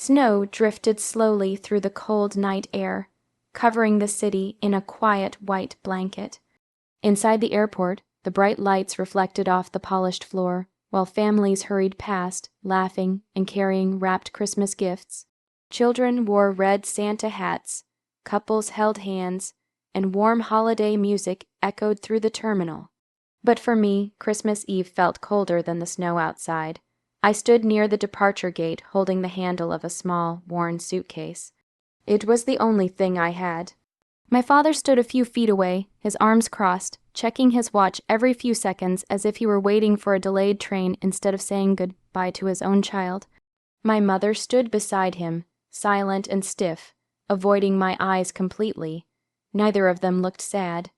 Snow drifted slowly through the cold night air, covering the city in a quiet white blanket. Inside the airport, the bright lights reflected off the polished floor, while families hurried past, laughing and carrying wrapped Christmas gifts. Children wore red Santa hats, couples held hands, and warm holiday music echoed through the terminal. But for me, Christmas Eve felt colder than the snow outside. I stood near the departure gate holding the handle of a small, worn suitcase. It was the only thing I had. My father stood a few feet away, his arms crossed, checking his watch every few seconds as if he were waiting for a delayed train instead of saying goodbye to his own child. My mother stood beside him, silent and stiff, avoiding my eyes completely. Neither of them looked sad.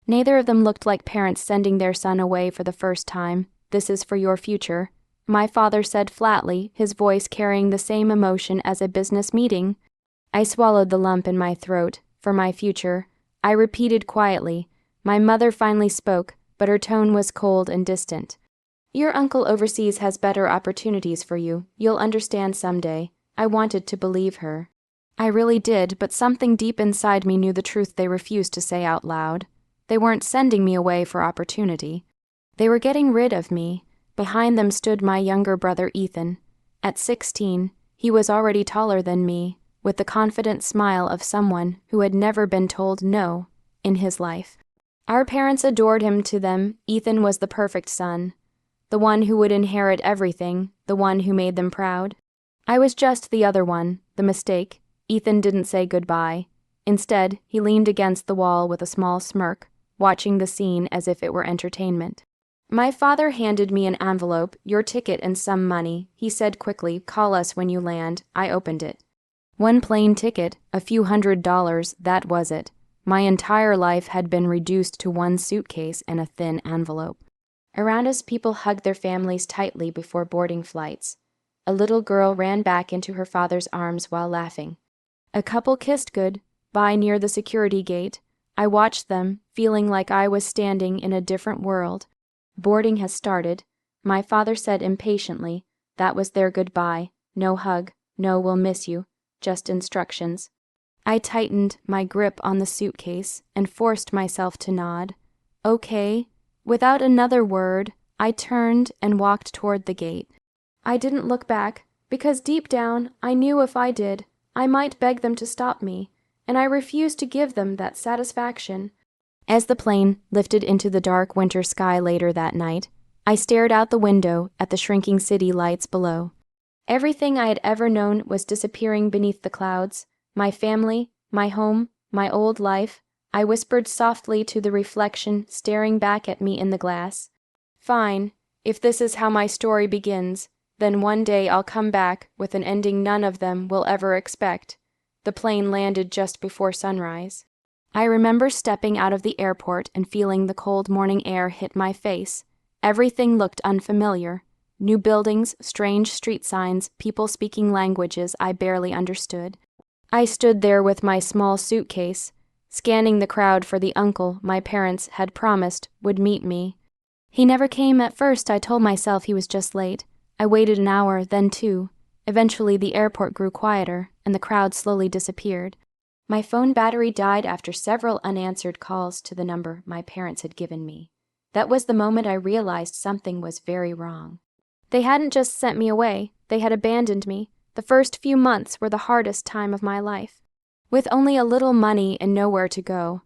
Neither of them looked like parents sending their son away for the first time. "This is for your future," my father said flatly, his voice carrying the same emotion as a business meeting. I swallowed the lump in my throat. "For my future," I repeated quietly. My mother finally spoke, but her tone was cold and distant. "Your uncle overseas has better opportunities for you. You'll understand someday." I wanted to believe her. I really did, but something deep inside me knew the truth they refused to say out loud. They weren't sending me away for opportunity. They were getting rid of me. Behind them stood my younger brother Ethan. At 16, he was already taller than me, with the confident smile of someone who had never been told no in his life. Our parents adored him. To them, Ethan was the perfect son, the one who would inherit everything, the one who made them proud. I was just the other one, the mistake. Ethan didn't say goodbye. Instead, he leaned against the wall with a small smirk, watching the scene as if it were entertainment. My father handed me an envelope, "Your ticket and some money," he said quickly. "Call us when you land." I opened it. One plane ticket, a few $100s, that was it. My entire life had been reduced to one suitcase and a thin envelope. Around us, people hugged their families tightly before boarding flights. A little girl ran back into her father's arms while laughing. A couple kissed goodbye near the security gate. I watched them, feeling like I was standing in a different world. "Boarding has started," my father said impatiently. That was their goodbye. No hug, no "we'll miss you," just instructions. I tightened my grip on the suitcase and forced myself to nod. "Okay." Without another word, I turned and walked toward the gate. I didn't look back, because deep down, I knew if I did, I might beg them to stop me, and I refused to give them that satisfaction. As the plane lifted into the dark winter sky later that night, I stared out the window at the shrinking city lights below. Everything I had ever known was disappearing beneath the clouds. My family, my home, my old life. I whispered softly to the reflection staring back at me in the glass. "Fine, if this is how my story begins, then one day I'll come back with an ending none of them will ever expect." The plane landed just before sunrise. I remember stepping out of the airport and feeling the cold morning air hit my face. Everything looked unfamiliar. New buildings, strange street signs, people speaking languages I barely understood. I stood there with my small suitcase, scanning the crowd for the uncle my parents had promised would meet me. He never came at first. I told myself he was just late. I waited an hour, then 2. Eventually the airport grew quieter, and the crowd slowly disappeared. My phone battery died after several unanswered calls to the number my parents had given me. That was the moment I realized something was very wrong. They hadn't just sent me away, they had abandoned me. The first few months were the hardest time of my life. With only a little money and nowhere to go,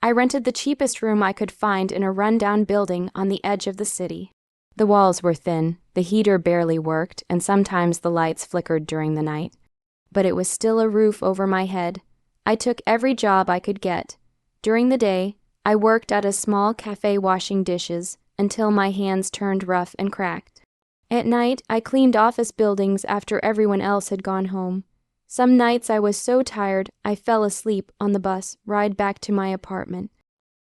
I rented the cheapest room I could find in a run-down building on the edge of the city. The walls were thin, the heater barely worked, and sometimes the lights flickered during the night. But it was still a roof over my head. I took every job I could get. During the day, I worked at a small cafe washing dishes until my hands turned rough and cracked. At night, I cleaned office buildings after everyone else had gone home. Some nights I was so tired I fell asleep on the bus ride back to my apartment.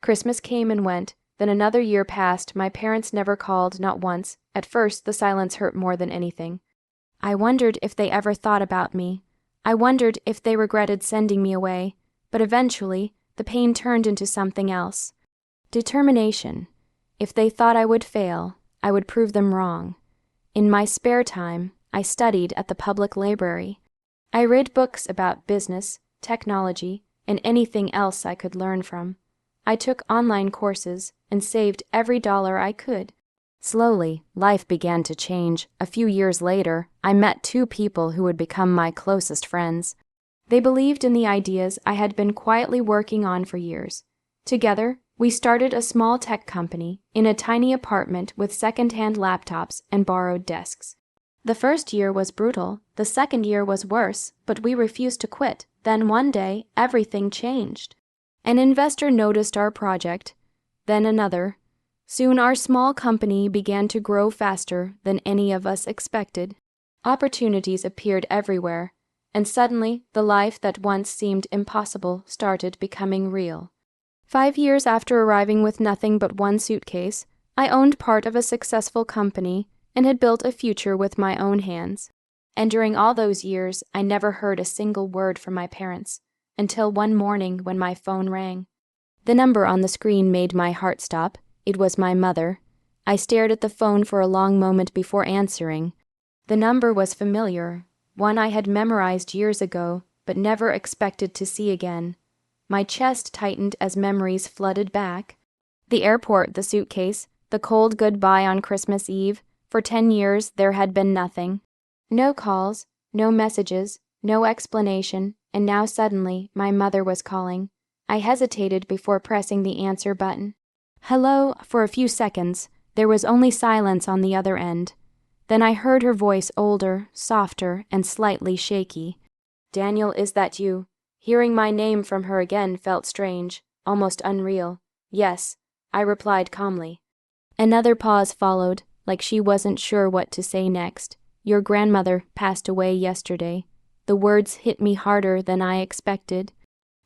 Christmas came and went. Then another year passed. My parents never called, not once. At first, the silence hurt more than anything. I wondered if they ever thought about me. I wondered if they regretted sending me away. But eventually, the pain turned into something else. Determination. If they thought I would fail, I would prove them wrong. In my spare time, I studied at the public library. I read books about business, technology, and anything else I could learn from. I took online courses and saved every dollar I could. Slowly, life began to change. A few years later, I met two people who would become my closest friends. They believed in the ideas I had been quietly working on for years. Together, we started a small tech company in a tiny apartment with second-hand laptops and borrowed desks. The first year was brutal, the second year was worse, but we refused to quit. Then one day, everything changed. An investor noticed our project, then another. Soon our small company began to grow faster than any of us expected. Opportunities appeared everywhere, and suddenly the life that once seemed impossible started becoming real. 5 years after arriving with nothing but one suitcase, I owned part of a successful company and had built a future with my own hands. And during all those years, I never heard a single word from my parents, until one morning when my phone rang. The number on the screen made my heart stop. It was my mother. I stared at the phone for a long moment before answering. The number was familiar, one I had memorized years ago, but never expected to see again. My chest tightened as memories flooded back. The airport, the suitcase, the cold goodbye on Christmas Eve. For 10 years, there had been nothing. No calls, no messages, no explanation, and now suddenly my mother was calling. I hesitated before pressing the answer button. Hello, for a few seconds. There was only silence on the other end. Then I heard her voice, older, softer, and slightly shaky. Daniel, is that you? Hearing my name from her again felt strange, almost unreal. Yes, I replied calmly. Another pause followed, like she wasn't sure what to say next. Your grandmother passed away yesterday. The words hit me harder than I expected.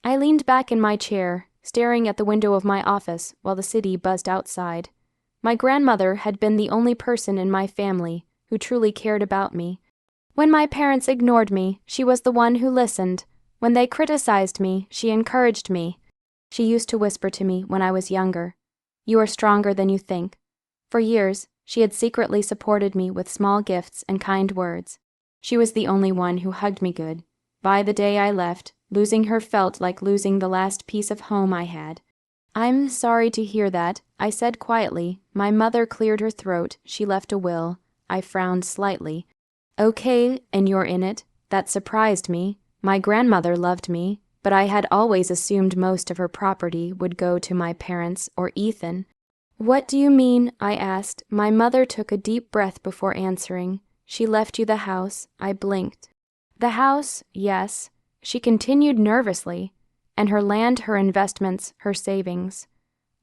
I leaned back in my chair, staring at the window of my office while the city buzzed outside. My grandmother had been the only person in my family who truly cared about me. When my parents ignored me, she was the one who listened. When they criticized me, she encouraged me. She used to whisper to me when I was younger, "You are stronger than you think." For years, she had secretly supported me with small gifts and kind words. She was the only one who hugged me good. By the day I left, losing her felt like losing the last piece of home I had. I'm sorry to hear that, I said quietly. My mother cleared her throat. She left a will. I frowned slightly. Okay, and you're in it? That surprised me. My grandmother loved me, but I had always assumed most of her property would go to my parents or Ethan. What do you mean? I asked. My mother took a deep breath before answering. She left you the house. I blinked. The house, yes. She continued nervously. And her land, her investments, her savings.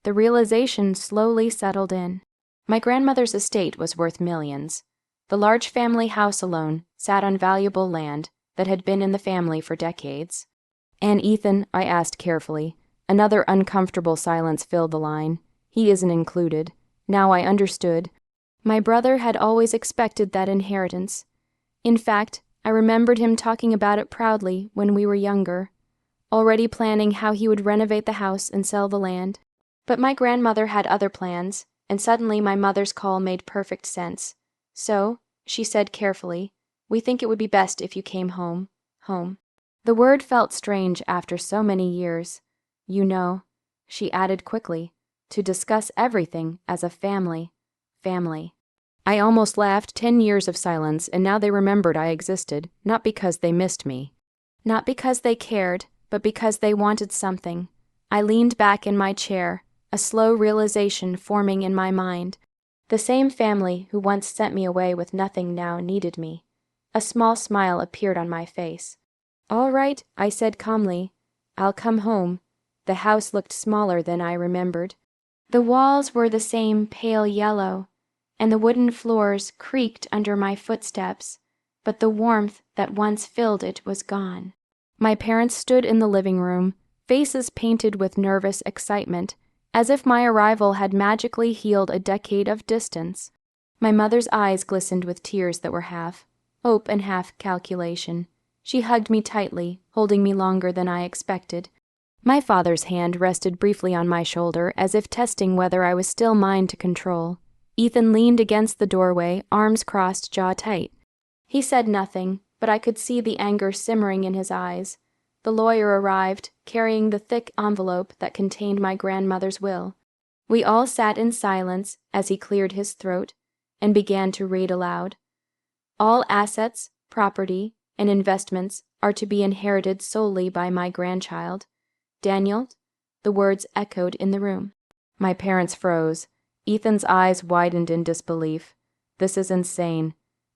The realization slowly settled in. My grandmother's estate was worth millions. The large family house alone sat on valuable land that had been in the family for decades. And Ethan, I asked carefully. Another uncomfortable silence filled the line. He isn't included. Now I understood. My brother had always expected that inheritance. In fact, I remembered him talking about it proudly when we were younger, already planning how he would renovate the house and sell the land. But my grandmother had other plans, and suddenly my mother's call made perfect sense. So, she said carefully, "We think it would be best if you came home." Home. The word felt strange after so many years. You know, she added quickly, to discuss everything as a family. Family. I almost laughed. 10 years of silence, and now they remembered I existed, not because they missed me. Not because they cared, but because they wanted something. I leaned back in my chair, a slow realization forming in my mind. The same family who once sent me away with nothing now needed me. A small smile appeared on my face. All right, I said calmly. I'll come home. The house looked smaller than I remembered. The walls were the same pale yellow, and the wooden floors creaked under my footsteps, but the warmth that once filled it was gone. My parents stood in the living room, faces painted with nervous excitement, as if my arrival had magically healed a decade of distance. My mother's eyes glistened with tears that were half hope and half calculation. She hugged me tightly, holding me longer than I expected. My father's hand rested briefly on my shoulder, as if testing whether I was still mine to control. Ethan leaned against the doorway, arms crossed, jaw tight. He said nothing, but I could see the anger simmering in his eyes. The lawyer arrived, carrying the thick envelope that contained my grandmother's will. We all sat in silence as he cleared his throat and began to read aloud. All assets, property, and investments are to be inherited solely by my grandchild, Daniel. The words echoed in the room. My parents froze. Ethan's eyes widened in disbelief. This is insane,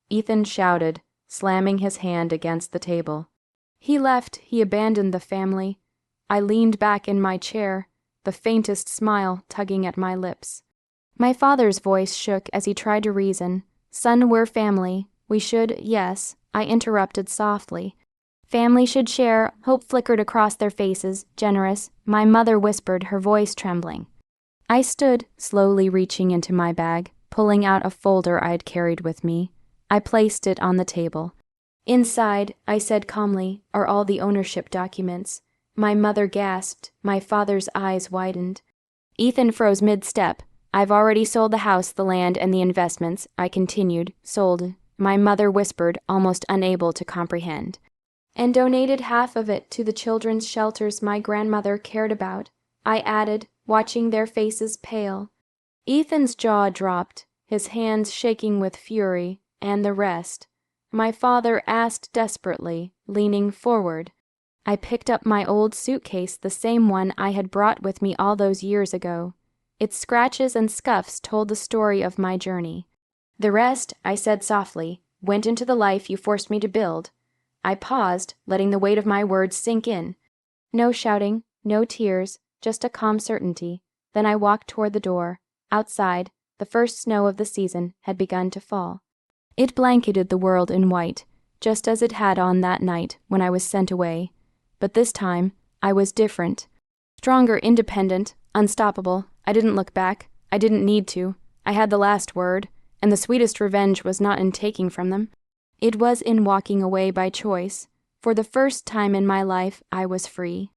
Ethan shouted, slamming his hand against the table. He left, he abandoned the family. I leaned back in my chair, the faintest smile tugging at my lips. My father's voice shook as he tried to reason. Son, we're family. We should, yes, I interrupted softly. Family should share. Hope flickered across their faces, generous. My mother whispered, her voice trembling. I stood, slowly reaching into my bag, pulling out a folder I'd carried with me. I placed it on the table. Inside, I said calmly, are all the ownership documents. My mother gasped. My father's eyes widened. Ethan froze mid-step. I've already sold the house, the land, and the investments, I continued. Sold. My mother whispered, almost unable to comprehend. And donated half of it to the children's shelters my grandmother cared about, I added, watching their faces pale. Ethan's jaw dropped, his hands shaking with fury, and the rest. My father asked desperately, leaning forward. I picked up my old suitcase, the same one I had brought with me all those years ago. Its scratches and scuffs told the story of my journey. The rest, I said softly, went into the life you forced me to build. I paused, letting the weight of my words sink in. No shouting, no tears, just a calm certainty. Then I walked toward the door. Outside, the first snow of the season had begun to fall. It blanketed the world in white, just as it had on that night when I was sent away. But this time, I was different. Stronger, independent, unstoppable. I didn't look back. I didn't need to. I had the last word, and the sweetest revenge was not in taking from them. It was in walking away by choice. For the first time in my life, I was free.